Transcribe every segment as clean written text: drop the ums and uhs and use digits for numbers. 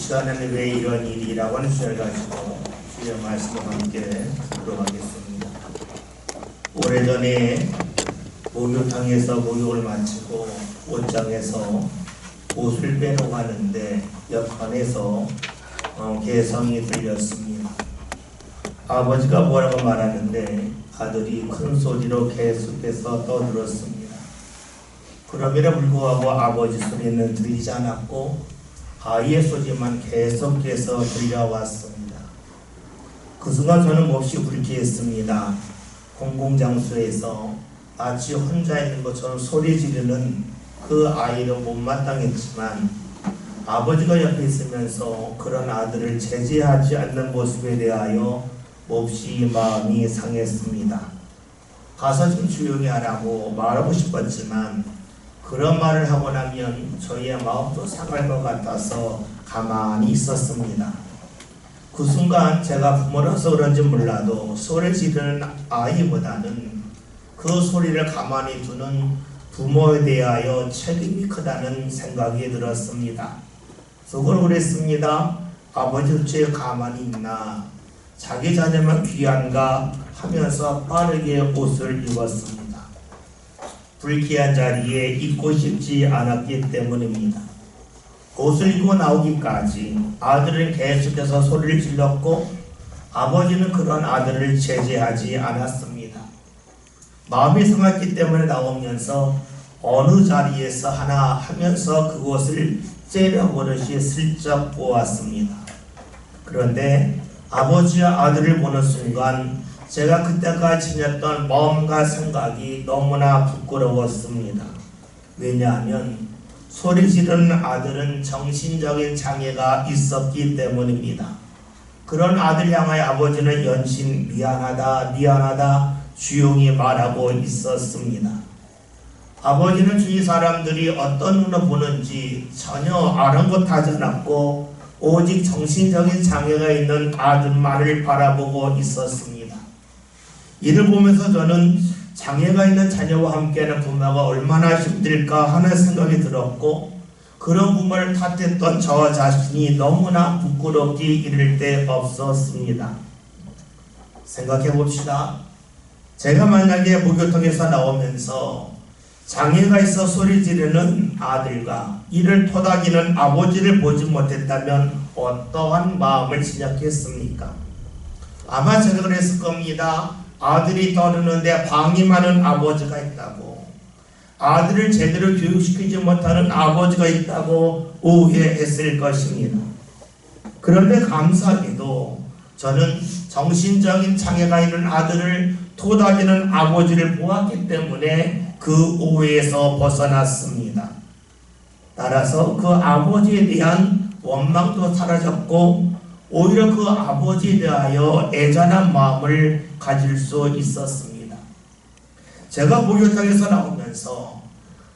시간에는 왜 이런 일이라고 하는 주제를 가지고 주의 말씀을 함께 듣도록 하겠습니다. 오래전에 목욕탕에서 목욕을 마치고 옷장에서 옷을 빼놓고 하는데 옆판에서 개성이 들렸습니다. 아버지가 뭐라고 말하는데 아들이 큰 소리로 계속해서 떠들었습니다. 그럼에도 불구하고 아버지 소리는 들리지 않았고 아이의 소리만 계속해서 들려왔습니다. 그 순간 저는 몹시 불쾌했습니다. 공공장소에서 마치 혼자 있는 것처럼 소리 지르는 그 아이를 못마땅했지만 아버지가 옆에 있으면서 그런 아들을 제재하지 않는 모습에 대하여 몹시 마음이 상했습니다. 가서 좀 조용히 하라고 말하고 싶었지만 그런 말을 하고 나면 저희의 마음도 상할 것 같아서 가만히 있었습니다. 그 순간 제가 부모라서 그런지 몰라도 소리 지르는 아이보다는 그 소리를 가만히 두는 부모에 대하여 책임이 크다는 생각이 들었습니다. 속으로 그랬습니다. 아버지 어째 가만히 있나, 자기 자녀만 귀한가 하면서 빠르게 옷을 입었습니다. 불쾌한 자리에 있고 싶지 않았기 때문입니다. 옷을 입고 나오기까지 아들은 계속해서 소리를 질렀고 아버지는 그런 아들을 제재하지 않았습니다. 마음이 상했기 때문에 나오면서 어느 자리에서 하나 하면서 그것을 째려보듯이 슬쩍 보았습니다. 그런데 아버지와 아들을 보는 순간 제가 그때까지 지녔던 마음과 생각이 너무나 부끄러웠습니다. 왜냐하면 소리 지르는 아들은 정신적인 장애가 있었기 때문입니다. 그런 아들 향하여 아버지는 연신 미안하다 조용히 말하고 있었습니다. 아버지는 주위 사람들이 어떤 눈으로 보는지 전혀 아랑곳하지 않았고 오직 정신적인 장애가 있는 아들만을 바라보고 있었습니다. 이를 보면서 저는 장애가 있는 자녀와 함께하는 부모가 얼마나 힘들까 하는 생각이 들었고 그런 부모를 탓했던 저 자신이 너무나 부끄럽기 이를 데 없었습니다. 생각해 봅시다. 제가 만약에 목욕탕에서 나오면서 장애가 있어 소리 지르는 아들과 이를 토닥이는 아버지를 보지 못했다면 어떠한 마음을 지녔겠습니까? 아마 제가 그랬을 겁니다. 아들이 떠드는데 방임하는 아버지가 있다고, 아들을 제대로 교육시키지 못하는 아버지가 있다고 오해했을 것입니다. 그런데 감사하게도 저는 정신적인 장애가 있는 아들을 토닥이는 아버지를 보았기 때문에 그 오해에서 벗어났습니다. 따라서 그 아버지에 대한 원망도 사라졌고 오히려 그 아버지에 대하여 애잔한 마음을 가질 수 있었습니다. 제가 목욕탕에서 나오면서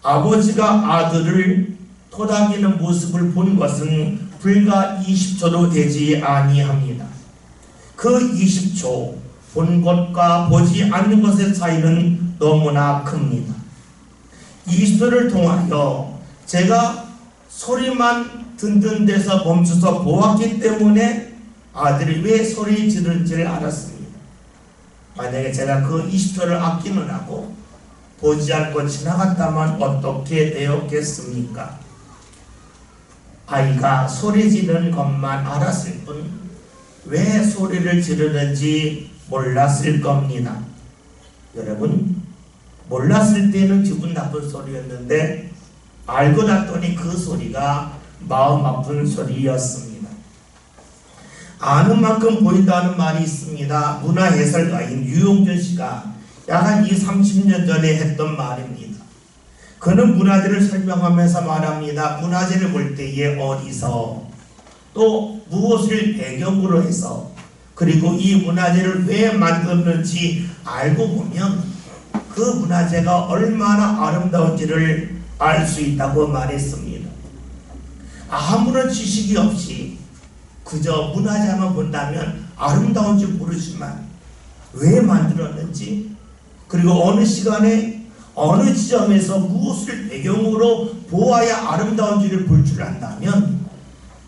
아버지가 아들을 토닥이는 모습을 본 것은 불과 20초도 되지 아니합니다. 그 20초 본 것과 보지 않는 것의 차이는 너무나 큽니다. 20초를 통하여 제가 소리만 듣는 데서 멈춰서 보았기 때문에 아들이 왜 소리 지르는지를 알았습니다. 만약에 제가 그 20초를 아끼느라고 보지 않고 지나갔다면 어떻게 되었겠습니까? 아이가 소리 지르는 것만 알았을 뿐 왜 소리를 지르는지 몰랐을 겁니다. 여러분, 몰랐을 때는 기분 나쁜 소리였는데 알고 났더니 그 소리가 마음 아픈 소리였습니다. 아는 만큼 보인다는 말이 있습니다. 문화해설가인 유용준 씨가 약 한 30년 전에 했던 말입니다. 그는 문화재를 설명하면서 말합니다. 문화재를 볼 때에 어디서 또 무엇을 배경으로 해서 그리고 이 문화재를 왜 만들었는지 알고 보면 그 문화재가 얼마나 아름다운지를 알 수 있다고 말했습니다. 아무런 지식이 없이 그저 문화재만 본다면 아름다운지 모르지만 왜 만들었는지 그리고 어느 시간에 어느 지점에서 무엇을 배경으로 보아야 아름다운지를 볼 줄 안다면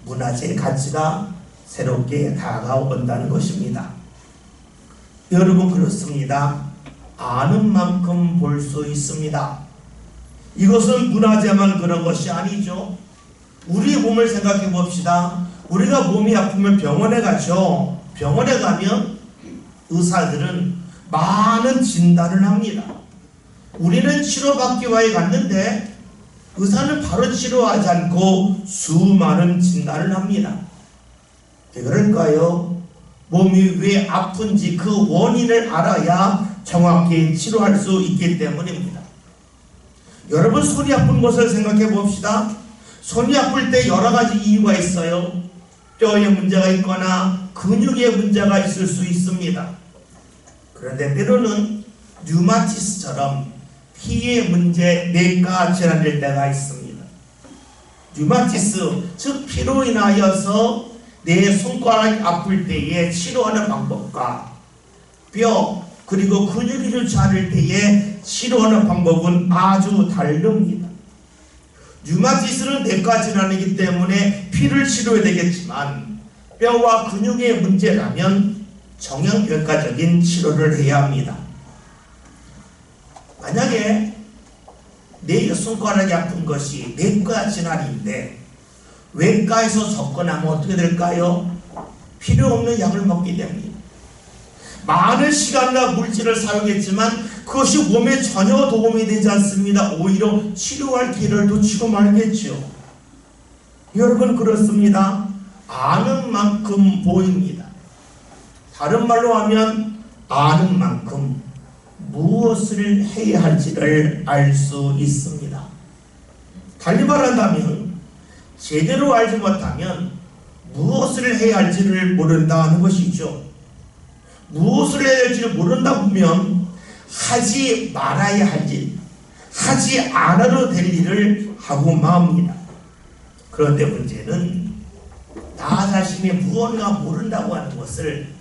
문화재의 가치가 새롭게 다가온다는 것입니다. 여러분, 그렇습니다. 아는 만큼 볼 수 있습니다. 이것은 문화재만 그런 것이 아니죠. 우리 몸을 생각해 봅시다. 우리가 몸이 아프면 병원에 가죠. 병원에 가면 의사들은 많은 진단을 합니다. 우리는 치료받기 위해 갔는데 의사는 바로 치료하지 않고 수많은 진단을 합니다. 왜 그럴까요? 몸이 왜 아픈지 그 원인을 알아야 정확히 치료할 수 있기 때문입니다. 여러분, 손이 아픈 것을 생각해 봅시다. 손이 아플 때 여러 가지 이유가 있어요. 뼈에 문제가 있거나 근육에 문제가 있을 수 있습니다. 그런데 때로는 류마티스처럼 피의 문제, 뇌가 질환일 때가 있습니다. 류마티스, 즉 피로 인하여서 내 손가락이 아플 때에 치료하는 방법과 뼈 그리고 근육이 좋지 않을 때에 치료하는 방법은 아주 다릅니다. 류마티스는 뇌가 질환이기 때문에 피를 치료해야 되겠지만 뼈와 근육의 문제라면 정형외과적인 치료를 해야 합니다. 만약에 내 손가락이 아픈 것이 뇌과 질환인데 외과에서 접근하면 어떻게 될까요? 필요 없는 약을 먹게 됩니다. 많은 시간과 물질을 사용했지만 그것이 몸에 전혀 도움이 되지 않습니다. 오히려 치료할 기회를 놓치고 말겠죠. 여러분, 그렇습니다. 아는 만큼 보입니다. 다른 말로 하면 아는 만큼 무엇을 해야 할지를 알 수 있습니다. 달리 말한다면 제대로 알지 못하면 무엇을 해야 할지를 모른다는 것이죠. 무엇을 해야 할지를 모른다 보면 하지 말아야 할 일, 하지 않아도 될 일을 하고 맙니다. 그런데 문제는 나 자신이 무언가 모른다고 하는 것을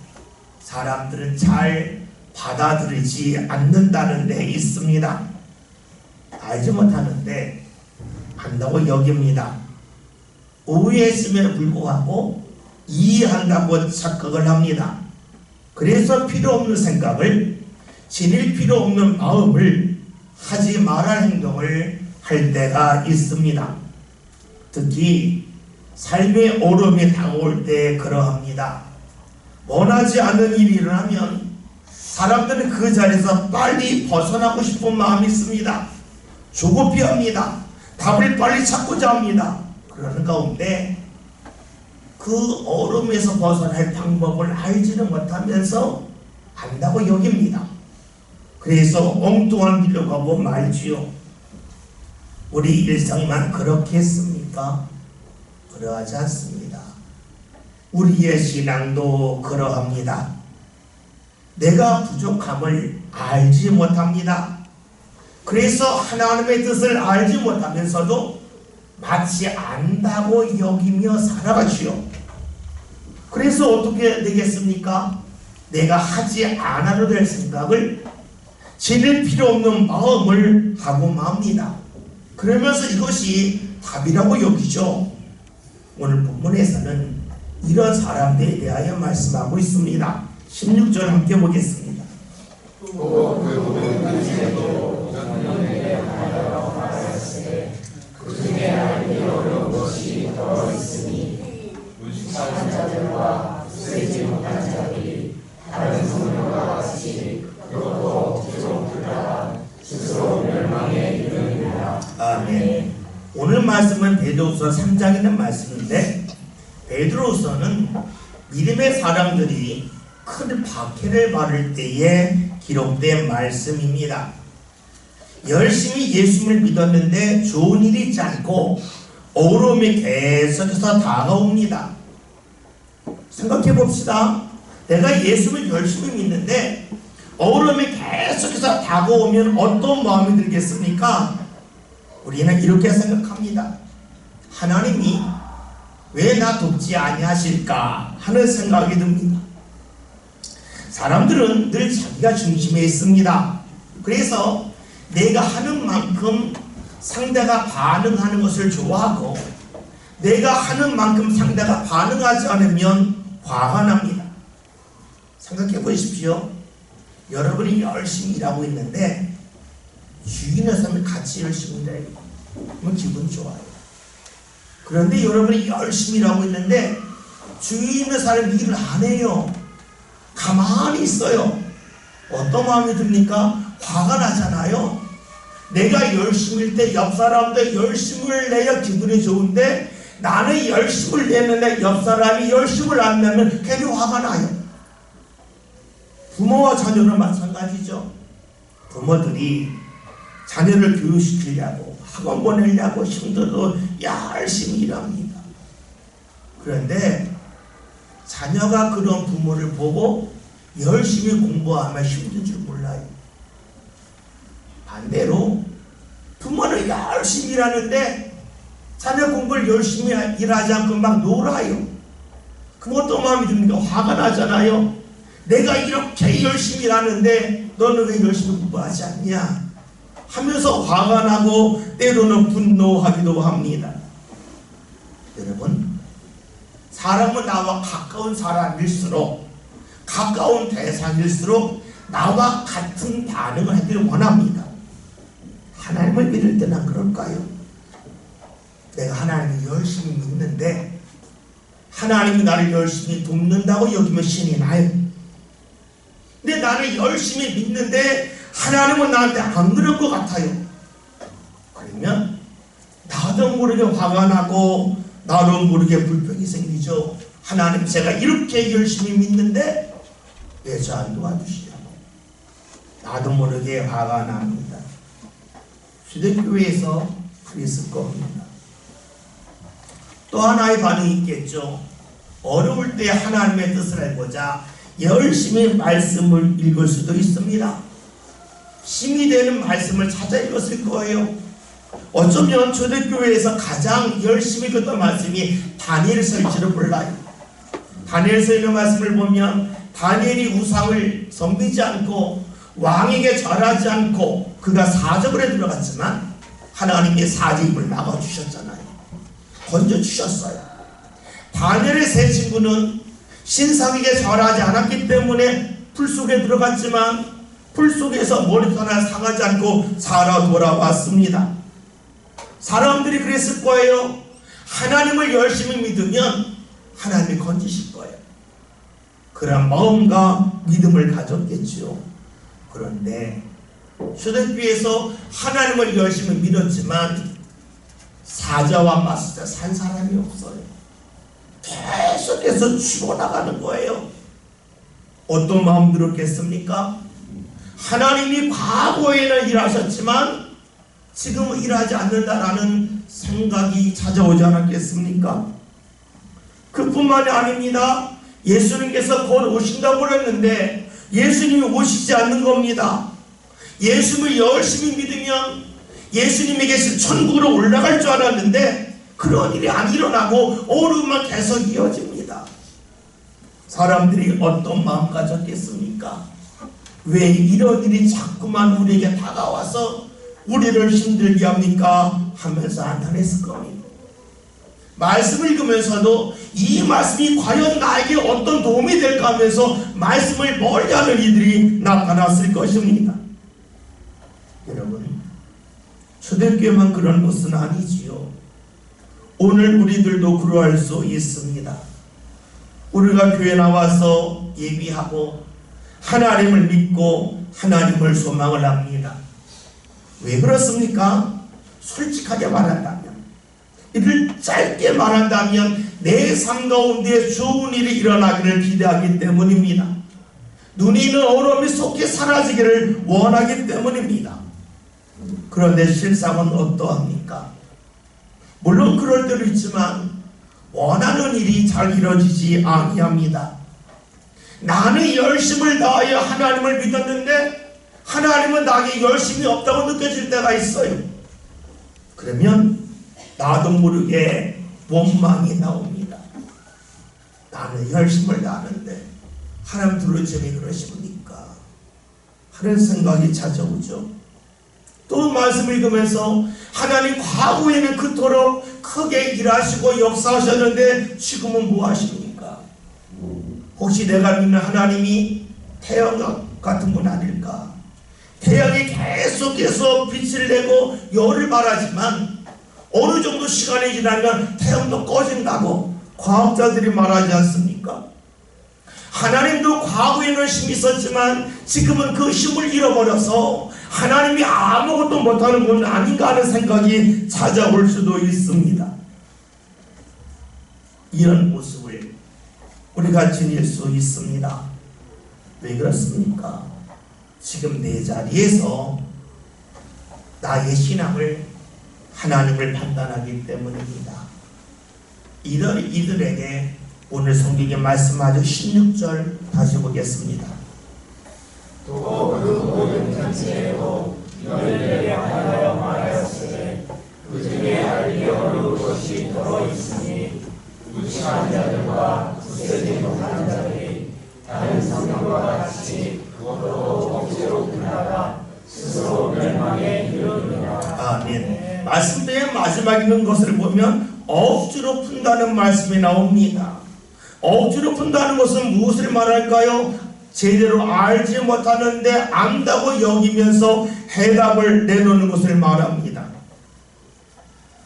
사람들은 잘 받아들이지 않는다는 데 있습니다. 알지 못하는데 안다고 여깁니다. 오해했음에도 불구하고 이해한다고 착각을 합니다. 그래서 필요 없는 생각을, 지닐 필요 없는 마음을, 하지 말할 행동을 할 때가 있습니다. 특히 삶의 어려움이 다가올 때 그러합니다. 원하지 않는 일이 일어나면 사람들은 그 자리에서 빨리 벗어나고 싶은 마음이 있습니다. 조급해합니다. 답을 빨리 찾고자 합니다. 그러는 가운데 그 어려움에서 벗어날 방법을 알지는 못하면서 안다고 여깁니다. 그래서 엉뚱한 길로 가고 말지요. 우리 일상만 그렇게 했습니까? 그러하지 않습니다. 우리의 신앙도 그러합니다. 내가 부족함을 알지 못합니다. 그래서 하나님의 뜻을 알지 못하면서도 마치 안다고 여기며 살아가지요. 그래서 어떻게 되겠습니까? 내가 하지 않아도 될 생각을, 지닐 필요 없는 마음을 하고 맙니다. 그러면서 이것이 답이라고 여기죠. 오늘 본문에서는 이런 사람들에 대하여 말씀하고 있습니다. 16절 함께 보겠습니다. 그중에 알기 어려운 것이 더 있으니 무식한 자들과 쓰지 못한 자들이 다른 성령과 같이 그것도 억지로 불다가 스스로 멸망에 이르느니라. 아멘. 오늘 말씀은 베드로후서 3장에 있는 말씀인데, 베드로후서는 믿음의 사람들이 큰 박해를 받을 때에 기록된 말씀입니다. 열심히 예수님을 믿었는데 좋은 일이 있지 않고 어려움이 계속해서 다가옵니다. 생각해 봅시다. 내가 예수님을 열심히 믿는데 어려움이 계속해서 다가오면 어떤 마음이 들겠습니까? 우리는 이렇게 생각합니다. 하나님이 왜 나 돕지 아니하실까 하는 생각이 듭니다. 사람들은 늘 자기가 중심에 있습니다. 그래서 내가 하는 만큼 상대가 반응하는 것을 좋아하고, 내가 하는 만큼 상대가 반응하지 않으면 화가 납니다. 생각해 보십시오. 여러분이 열심히 일하고 있는데 주인의 사람이 같이 열심히 일해요. 그러면 기분 좋아요. 그런데 여러분이 열심히 일하고 있는데 주인의 사람이 일을 안 해요. 가만히 있어요. 어떤 마음이 듭니까? 화가 나잖아요. 내가 열심히 일 때 옆 사람도 열심을 내야 기분이 좋은데 나는 열심을 내는데 옆 사람이 열심을 안 내면 괜히 화가 나요. 부모와 자녀는 마찬가지죠. 부모들이 자녀를 교육시키려고 학원 보내려고 힘들어도 열심히 일합니다. 그런데 자녀가 그런 부모를 보고 열심히 공부하면 힘든 줄 몰라요. 반대로 부모는 열심히 일하는데 자녀 공부를 열심히 일하지 않고 막 놀아요. 그럼 어떤 마음이 듭니까? 화가 나잖아요. 내가 이렇게 열심히 일하는데 너는 왜 열심히 공부하지 않냐 하면서 화가 나고 때로는 분노하기도 합니다. 여러분, 사람은 나와 가까운 사람일수록, 가까운 대상일수록 나와 같은 반응을 하기를 원합니다. 하나님을 믿을 때는 그럴까요? 내가 하나님을 열심히 믿는데 하나님이 나를 열심히 돕는다고 여기면 신이 나요. 근데 나를 열심히 믿는데 하나님은 나한테 안 그럴 것 같아요. 그러면 나도 모르게 화가 나고 나도 모르게 불평이 생기죠. 하나님, 제가 이렇게 열심히 믿는데 왜 저 안 도와주시냐고 나도 모르게 화가 납니다. 주대교회에서 그랬을 겁니다. 또 하나의 반응이 있겠죠. 어려울 때 하나님의 뜻을 알고자 열심히 말씀을 읽을 수도 있습니다. 힘이 되는 말씀을 찾아 읽었을 거예요. 어쩌면 초대교회에서 가장 열심히 읽었던 말씀이 다니엘서일지도 몰라요. 다니엘서에 있는 말씀을 보면 다니엘이 우상을 섬기지 않고 왕에게 절하지 않고 그가 사적으로 들어갔지만 하나님이 사제 입을 막아주셨잖아요. 건져주셨어요. 다니엘의 세 친구는 신상에게 절하지 않았기 때문에 풀 속에 들어갔지만 풀 속에서 머리도 하나 상하지 않고 살아 돌아왔습니다. 사람들이 그랬을 거예요. 하나님을 열심히 믿으면 하나님이 건지실 거예요. 그런 마음과 믿음을 가졌겠죠. 그런데 초대교회에서 하나님을 열심히 믿었지만 사자와 맞서자 산 사람이 없어요. 계속해서 죽어나가는 거예요. 어떤 마음 들었겠습니까? 하나님이 과거에는 일하셨지만 지금은 일하지 않는다라는 생각이 찾아오지 않았겠습니까? 그뿐만이 아닙니다. 예수님께서 곧 오신다고 그랬는데 예수님이 오시지 않는 겁니다. 예수님을 열심히 믿으면 예수님이 계신 천국으로 올라갈 줄 알았는데 그런 일이 안 일어나고 오름만 계속 이어집니다. 사람들이 어떤 마음 가졌겠습니까? 왜 이런 일이 자꾸만 우리에게 다가와서 우리를 힘들게 합니까? 하면서 안타냈을 겁니다. 말씀을 읽으면서도 이 말씀이 과연 나에게 어떤 도움이 될까 하면서 말씀을 멀리하는 이들이 나타났을 것입니다. 여러분, 초대교회만 그런 것은 아니지요. 오늘 우리들도 그러할 수 있습니다. 우리가 교회 나와서 예비하고 하나님을 믿고 하나님을 소망을 합니다. 왜 그렇습니까? 솔직하게 말한다면, 이를 짧게 말한다면 내 삶 가운데 좋은 일이 일어나기를 기대하기 때문입니다. 눈이 있는 어려움이 속히 사라지기를 원하기 때문입니다. 그런데 실상은 어떠합니까? 물론 그럴 때도 있지만 원하는 일이 잘 이루어지지 아니합니다. 나는 열심을 다하여 하나님을 믿었는데 하나님은 나에게 열심이 없다고 느껴질 때가 있어요. 그러면 나도 모르게 원망이 나옵니다. 나는 열심을 다하는데 하나님 도대체 왜 그러십니까? 하는 생각이 찾아오죠. 또 말씀을 읽으면서 하나님 과거에는 그토록 크게 일하시고 역사하셨는데 지금은 뭐 하십니까? 혹시 내가 믿는 하나님이 태양 같은 분 아닐까? 태양이 계속해서 빛을 내고 열을 발하지만 어느 정도 시간이 지나면 태양도 꺼진다고 과학자들이 말하지 않습니까? 하나님도 과거에는 힘이 있었지만 지금은 그 힘을 잃어버려서 하나님이 아무것도 못하는 건 아닌가 하는 생각이 찾아올 수도 있습니다. 이런 모습을 우리가 지닐 수 있습니다. 왜 그렇습니까? 지금 내 자리에서 나의 신앙을 하나님을 판단하기 때문입니다. 이들에게 오늘 성경의 말씀하죠. 16절 다시 보겠습니다. 또 그 모든 전체로 너희에게 하여 말하였으되 그 중에 알기 어려운 것이 더러 있으니 무식한 자들과 굳세지 못한 자들이 다른 성경과 같이 그것도 억지로 분하다 스스로 멸망에 이르느니라. 아멘. 말씀대의 마지막에 있는 것을 보면 억지로 푼다는 말씀이 나옵니다. 억지로 푼다는 것은 무엇을 말할까요? 제대로 알지 못하는데 안다고 여기면서 해답을 내놓는 것을 말합니다.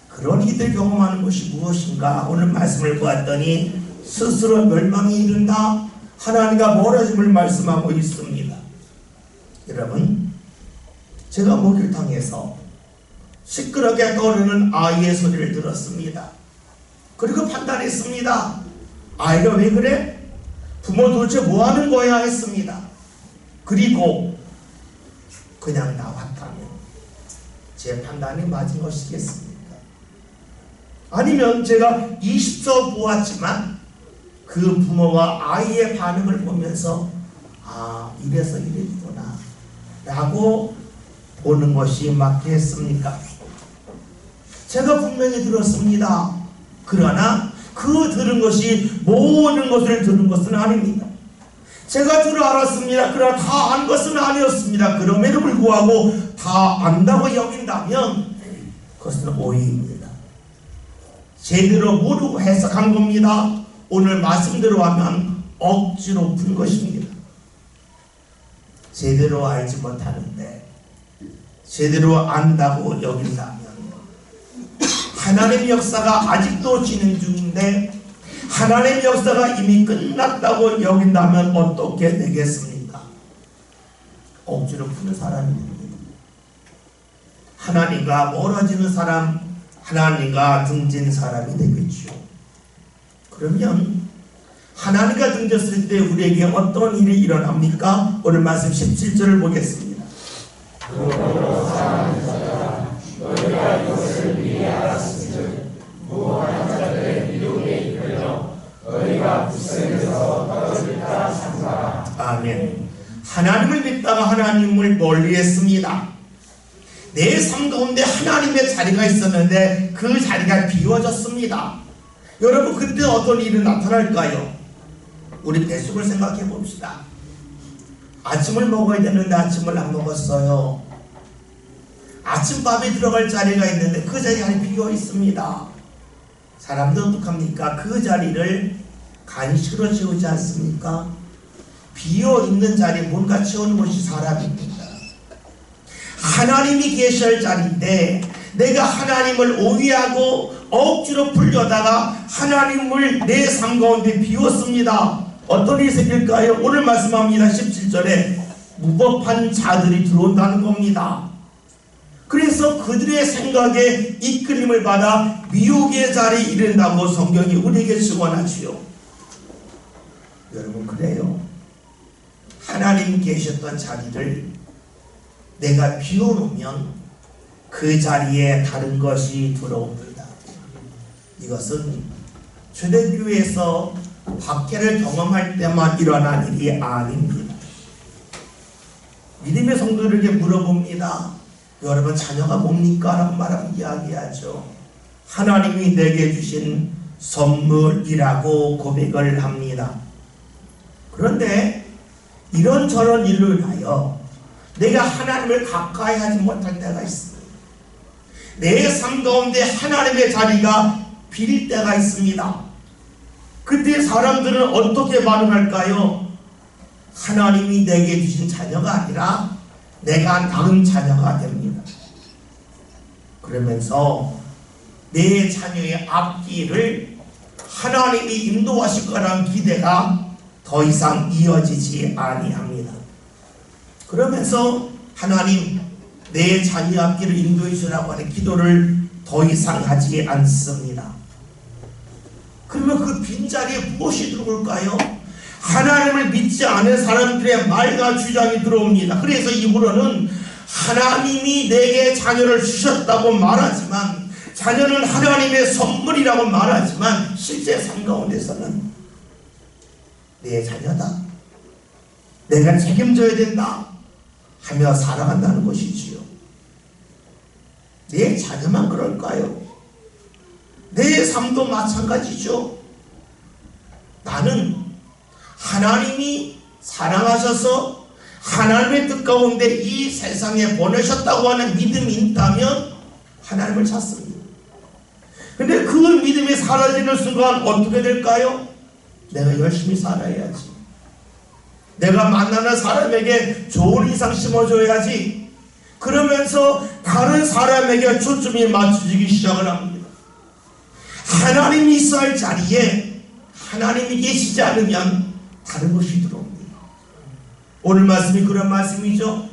그런 이들 경험하는 것이 무엇인가? 오늘 말씀을 보았더니 스스로 멸망에 이른다. 하나님과 멀어짐을 말씀하고 있습니다. 여러분, 제가 목욕탕에서 시끄럽게 떠오르는 아이의 소리를 들었습니다. 그리고 판단했습니다. 아이가 왜 그래? 부모 도대체 뭐 하는 거야? 했습니다. 그리고 그냥 나왔다면 제 판단이 맞은 것이겠습니까? 아니면 제가 20초 보았지만 그 부모와 아이의 반응을 보면서 아, 이래서 이랬구나 라고 보는 것이 맞겠습니까? 제가 분명히 들었습니다. 그러나 그 들은 것이 모든 것을 들은 것은 아닙니다. 제가 들어 알았습니다. 그러나 다 안 것은 아니었습니다. 그럼에도 불구하고 다 안다고 여긴다면 그것은 오해입니다. 제대로 모르고 해석한 겁니다. 오늘 말씀대로 하면 억지로 푼 것입니다. 제대로 알지 못하는데 제대로 안다고 여긴다면 하나님의 역사가 아직도 진행 중인데 하나님의 역사가 이미 끝났다고 여긴다면 어떻게 되겠습니까? 억지로 푸는 사람이 됩니다. 하나님과 멀어지는 사람, 하나님과 등진 사람이 되겠죠. 그러면 하나님과 등졌을 때 우리에게 어떤 일이 일어납니까? 오늘 말씀 17절을 보겠습니다. 너희가 이것을 미리 알았으면 무고한 자들의 미혹에 이끌려 너희가 굳세에서 떨어질까 삼가라. 아멘. 하나님을 믿다가 하나님을 멀리했습니다. 내 삶 가운데 하나님의 자리가 있었는데 그 자리가 비워졌습니다. 여러분, 그때 어떤 일이 나타날까요? 우리 배숙을 생각해 봅시다. 아침을 먹어야 되는데 아침을 안 먹었어요. 아침밥에 들어갈 자리가 있는데 그 자리가 비어 있습니다. 사람도 어떡합니까? 그 자리를 간식으로 채우지 않습니까? 비어 있는 자리에 뭔가 채우는 것이 사람입니다. 하나님이 계실 자리인데 내가 하나님을 오해하고 억지로 풀려다가 하나님을 내 삶 가운데 비웠습니다. 어떤 일이 생길까요? 오늘 말씀합니다. 17절에 무법한 자들이 들어온다는 겁니다. 그래서 그들의 생각에 이끌림을 받아 미혹의 자리에 이른다고 성경이 우리에게 증언하지요. 여러분, 그래요. 하나님 계셨던 자리를 내가 비워놓으면 그 자리에 다른 것이 들어옵니다. 이것은 초대교회에서 박해를 경험할 때만 일어난 일이 아닙니다. 믿음의 성도들에게 물어봅니다. 여러분, 자녀가 뭡니까? 라고 말하면 이야기하죠. 하나님이 내게 주신 선물이라고 고백을 합니다. 그런데 이런저런 일로 인하여 내가 하나님을 가까이 하지 못할 때가 있습니다. 내 삶 가운데 하나님의 자리가 빌 때가 있습니다. 그때 사람들은 어떻게 반응할까요? 하나님이 내게 주신 자녀가 아니라 내가 낳은 자녀가 됩니다. 그러면서 내 자녀의 앞길을 하나님이 인도하실 거라는 기대가 더 이상 이어지지 아니합니다. 그러면서 하나님 내 자녀 앞길을 인도해 주라고 하는 기도를 더 이상 하지 않습니다. 그러면 그 빈자리에 무엇이 들어올까요? 하나님을 믿지 않은 사람들의 말과 주장이 들어옵니다. 그래서 이후로는 하나님이 내게 자녀를 주셨다고 말하지만, 자녀는 하나님의 선물이라고 말하지만, 실제 삶 가운데서는 내 자녀다, 내가 책임져야 된다 하며 살아간다는 것이지요. 내 자녀만 그럴까요? 내 삶도 마찬가지죠. 나는 하나님이 사랑하셔서 하나님의 뜻 가운데 이 세상에 보내셨다고 하는 믿음이 있다면 하나님을 찾습니다. 근데 그 믿음이 사라지는 순간 어떻게 될까요? 내가 열심히 살아야지, 내가 만나는 사람에게 좋은 인상 심어줘야지, 그러면서 다른 사람에게 초점이 맞춰지기 시작을 합니다. 하나님이 있어야 할 자리에 하나님이 계시지 않으면 다른 것이 들어옵니다. 오늘 말씀이 그런 말씀이죠.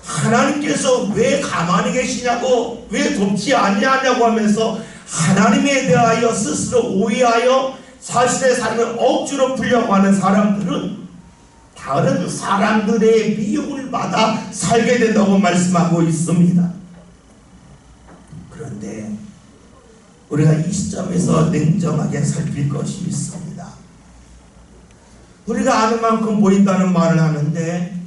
하나님께서 왜 가만히 계시냐고, 왜 돕지 않냐고 하면서 하나님에 대하여 스스로 오해하여 자신의 삶을 억지로 풀려고 하는 사람들은 다른 사람들의 미움을 받아 살게 된다고 말씀하고 있습니다. 그런데 우리가 이 시점에서 냉정하게 살필 것이 있습니다. 우리가 아는 만큼 보인다는 말을 하는데,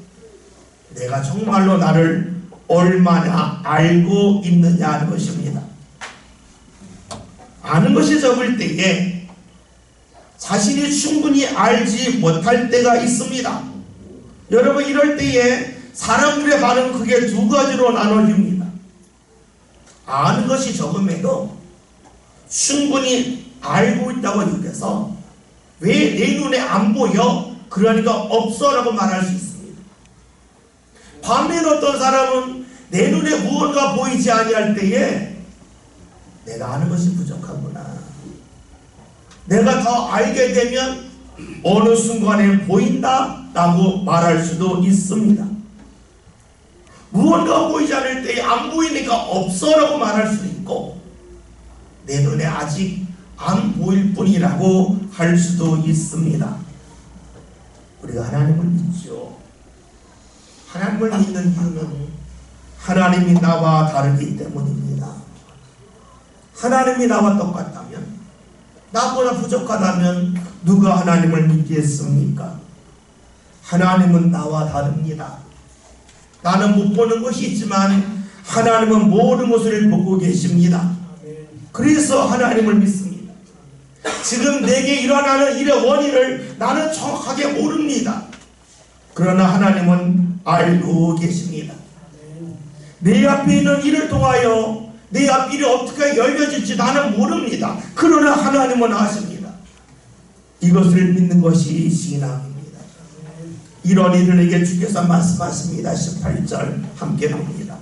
내가 정말로 나를 얼마나 알고 있느냐 하는 것입니다. 아는 것이 적을 때에 자신이 충분히 알지 못할 때가 있습니다. 여러분, 이럴 때에 사람들의 반응은 크게 두 가지로 나눠집니다. 아는 것이 적음에도 충분히 알고 있다고 느껴서 왜 내 눈에 안 보여? 그러니까 없어 라고 말할 수 있습니다. 반면 어떤 사람은 내 눈에 무언가 보이지 아니할 때에 내가 아는 것이 부족하구나, 내가 더 알게 되면 어느 순간에 보인다 라고 말할 수도 있습니다. 무언가 보이지 않을 때에 안 보이니까 없어 라고 말할 수도 있고, 내 눈에 아직 안 보일 뿐이라고 할 수도 있습니다. 우리가 하나님을 믿죠. 하나님을 믿는 이유는 하나님이 나와 다르기 때문입니다. 하나님이 나와 똑같다면, 나보다 부족하다면 누가 하나님을 믿겠습니까? 하나님은 나와 다릅니다. 나는 못 보는 것이 있지만 하나님은 모든 것을 보고 계십니다. 그래서 하나님을 믿습니다. 지금 내게 일어나는 일의 원인을 나는 정확하게 모릅니다. 그러나 하나님은 알고 계십니다. 내 앞에 있는 일을 통하여 내 앞 일이 어떻게 열려질지 나는 모릅니다. 그러나 하나님은 아십니다. 이것을 믿는 것이 신앙입니다. 이런 이들에게 주께서 말씀하십니다. 18절 함께 봅니다.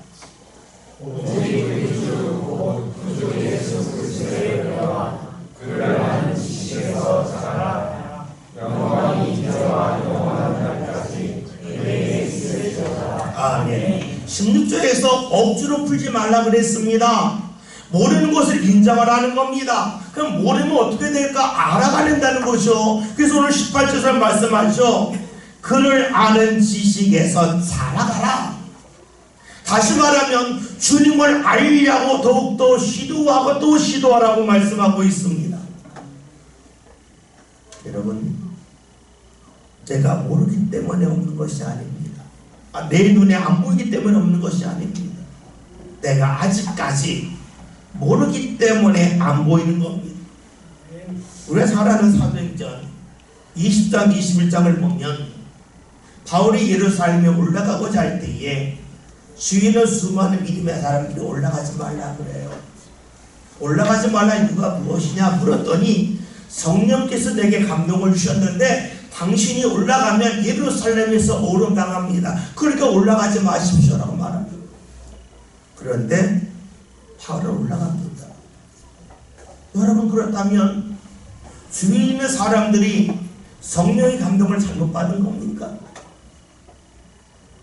그러한 지식에서 자라 영원히 이제와 영원한 날까지 그에게 있을지어다. 아멘. 16절에서 억지로 풀지 말라 그랬습니다. 모르는 것을 인정하라는 겁니다. 그럼 모르면 어떻게 될까? 알아가는다는 거죠. 그래서 오늘 18절에서 말씀하죠. 그를 아는 지식에서 자라가라. 다시 말하면 주님을 알려고 더욱더 시도하고 또 시도하라고 말씀하고 있습니다. 여러분, 제가 모르기 때문에 없는 것이 아닙니다. 내 눈에 안 보이기 때문에 없는 것이 아닙니다. 내가 아직까지 모르기 때문에 안 보이는 겁니다. 우리가 잘 아는 사도행전 20장 21장을 보면 바울이 예루살렘에 올라가고자 할 때에 주위는 수많은 믿음의 사람들이 올라가지 말라 그래요. 올라가지 말라 이유가 무엇이냐 물었더니 성령께서 내게 감동을 주셨는데 당신이 올라가면 예루살렘에서 오름당합니다. 그러니까 올라가지 마십시오라고 말합니다. 그런데 바울은 올라갑니다. 여러분, 그렇다면 주위에 있는 사람들이 성령의 감동을 잘못 받은 겁니까?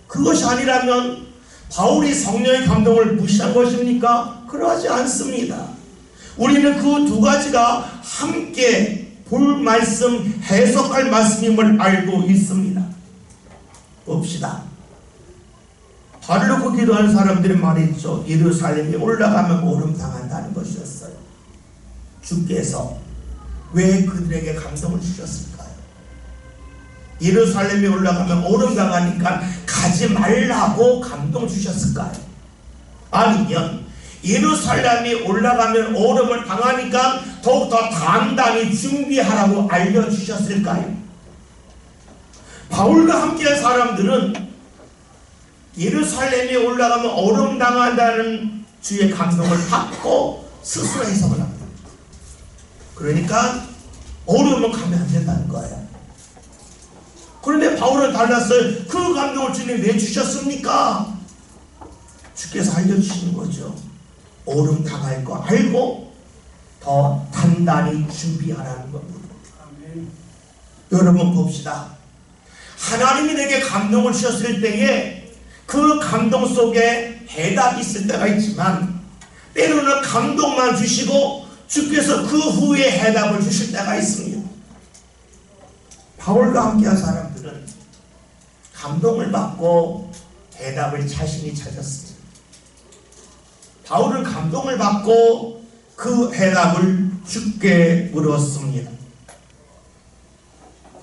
그것이 아니라면 바울이 성령의 감동을 무시한 것입니까? 그러하지 않습니다. 우리는 그 두 가지가 함께 볼 말씀, 해석할 말씀임을 알고 있습니다. 봅시다. 발을 놓고 기도하는 사람들이 말했죠. 예루살렘에 올라가면 오름당한다는 것이었어요. 주께서 왜 그들에게 감동을 주셨을까요? 예루살렘에 올라가면 오름당하니까 가지 말라고 감동 주셨을까요? 아니면 예루살렘에 올라가면 오름을 당하니까 더욱더 단단히 준비하라고 알려주셨을까요? 바울과 함께한 사람들은 예루살렘에 올라가면 오름당한다는 주의 감동을 받고 스스로 해석을 합니다. 그러니까 오름은 가면 안 된다는 거예요. 그런데 바울은 달랐어요. 그 감동을 주님 왜 주셨습니까? 주께서 알려주시는 거죠. 오름 당할 거 알고 더 단단히 준비하라는 겁니다. 아멘. 여러분 봅시다. 하나님이 내게 감동을 주셨을 때에 그 감동 속에 해답이 있을 때가 있지만 때로는 감동만 주시고 주께서 그 후에 해답을 주실 때가 있습니다. 바울과 함께한 사람들은 감동을 받고 해답을 자신이 찾았습니다. 바울은 감동을 받고 그 해답을 주께 물었습니다.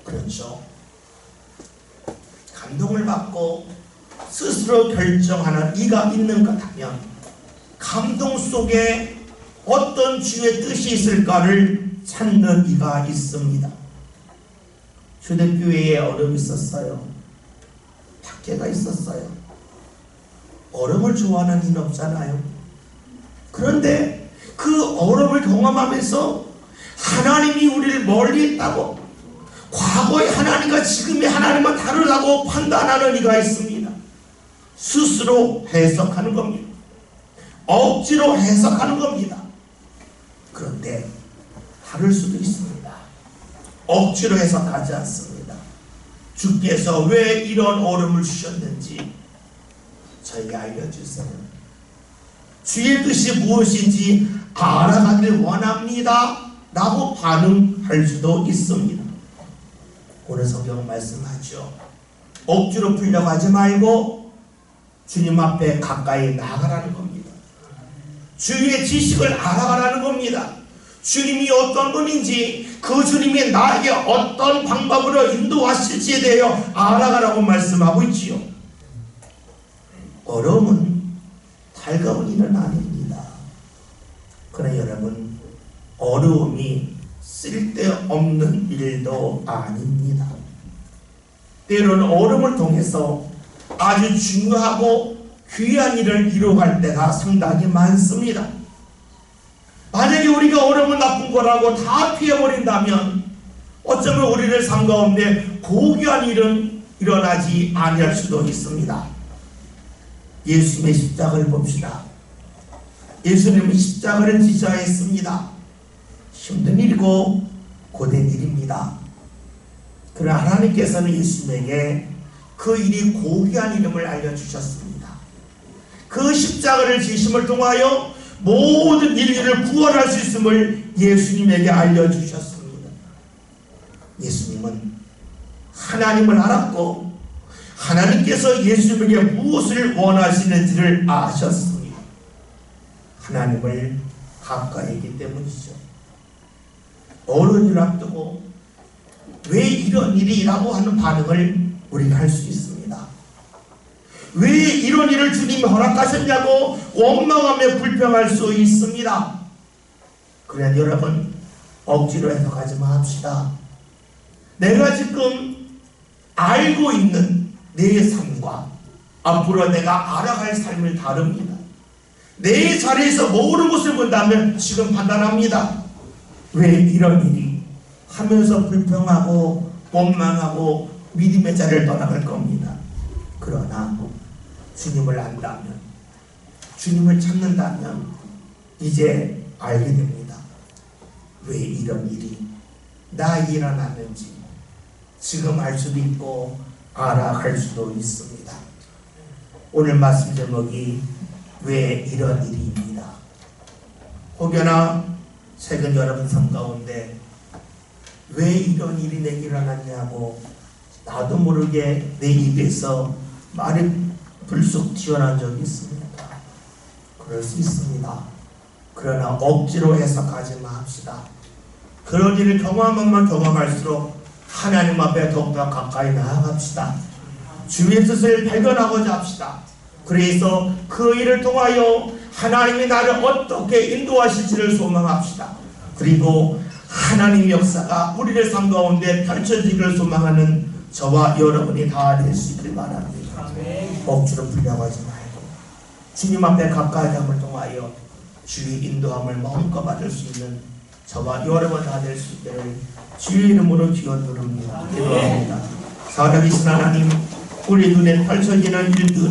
그렇죠. 감동을 받고 스스로 결정하는 이가 있는 것 하면 감동 속에 어떤 주의 뜻이 있을까를 찾는 이가 있습니다. 초대교회에 얼음이 있었어요. 박해가 있었어요. 얼음을 좋아하는 이는 없잖아요. 그런데 그 얼음을 경험하면서 하나님이 우리를 멀리 있다고, 과거의 하나님과 지금의 하나님은 다르다고 판단하는 이가 있습니다. 스스로 해석하는 겁니다. 억지로 해석하는 겁니다. 그런데 다를 수도 있습니다. 억지로 해석하지 않습니다. 주께서 왜 이런 얼음을 주셨는지 저에게 알려주세요. 주의 뜻이 무엇인지 알아가길 원합니다 라고 반응할 수도 있습니다. 오늘 성경 말씀하죠. 억지로 풀려고 하지 말고 주님 앞에 가까이 나아가라는 겁니다. 주의 지식을 알아가라는 겁니다. 주님이 어떤 분인지, 그 주님이 나에게 어떤 방법으로 인도하실지에 대하여 알아가라고 말씀하고 있지요. 어려움은 달가운 일은 아닙니다. 그러나 여러분, 어려움이 쓸데없는 일도 아닙니다. 때로는 어려움을 통해서 아주 중요하고 귀한 일을 이루어갈 때가 상당히 많습니다. 만약에 우리가 어려움은 나쁜 거라고 다 피해버린다면 어쩌면 우리를 삶 가운데 고귀한 일은 일어나지 아니할 수도 있습니다. 예수님의 십자가를 봅시다. 예수님은 십자가를 지셔야 했습니다. 힘든 일이고 고된 일입니다. 그러나 하나님께서는 예수님에게 그 일이 고귀한 이름을 알려주셨습니다. 그 십자가를 지심을 통하여 모든 인류를 구원할 수 있음을 예수님에게 알려주셨습니다. 예수님은 하나님을 알았고 하나님께서 예수님에게 무엇을 원하시는지를 아셨습니다. 하나님을 가까이 있기 때문이죠. 어려운 일을 앞두고 왜 이런 일이라고 하는 반응을 우리가 할 수 있습니다. 왜 이런 일을 주님이 허락하셨냐고 원망하며 불평할 수 있습니다. 그러나 여러분, 억지로 해석하지 맙시다. 내가 지금 알고 있는 내 삶과 앞으로 내가 알아갈 삶을 다룹니다. 내 자리에서 모르는 것을 본다면 지금 판단합니다. 왜 이런 일이 하면서 불평하고 원망하고 믿음의 자리를 떠나갈 겁니다. 그러나 주님을 안다면, 주님을 찾는다면 이제 알게 됩니다. 왜 이런 일이 나에게 일어나는지 지금 알 수도 있고 알아갈 수도 있습니다. 오늘 말씀 제목이 왜 이런 일입니다. 혹여나 최근 여러분 삶 가운데 왜 이런 일이 내게 일어났냐고 나도 모르게 내 입에서 말이 불쑥 튀어나온 적이 있습니다. 그럴 수 있습니다. 그러나 억지로 해석하지 맙시다. 그런 일을 경험하면 경험할수록 하나님 앞에 더욱더 가까이 나아갑시다. 주의 뜻을 발견하고자 합시다. 그래서 그 일을 통하여 하나님이 나를 어떻게 인도하실지를 소망합시다. 그리고 하나님의 역사가 우리의 삶 가운데 펼쳐지기를 소망하는 저와 여러분이 다 될 수 있길 바랍니다. 억지로 풀려가지 말고 주님 앞에 가까이 함을 통하여 주의 인도함을 마음껏 받을 수 있는 저와 여러분 다 될 수 있기를 주의 이름으로 기원 누릅니다. 기도합니다. 살아계신 하나님, 우리 눈에 펼쳐지는 일들이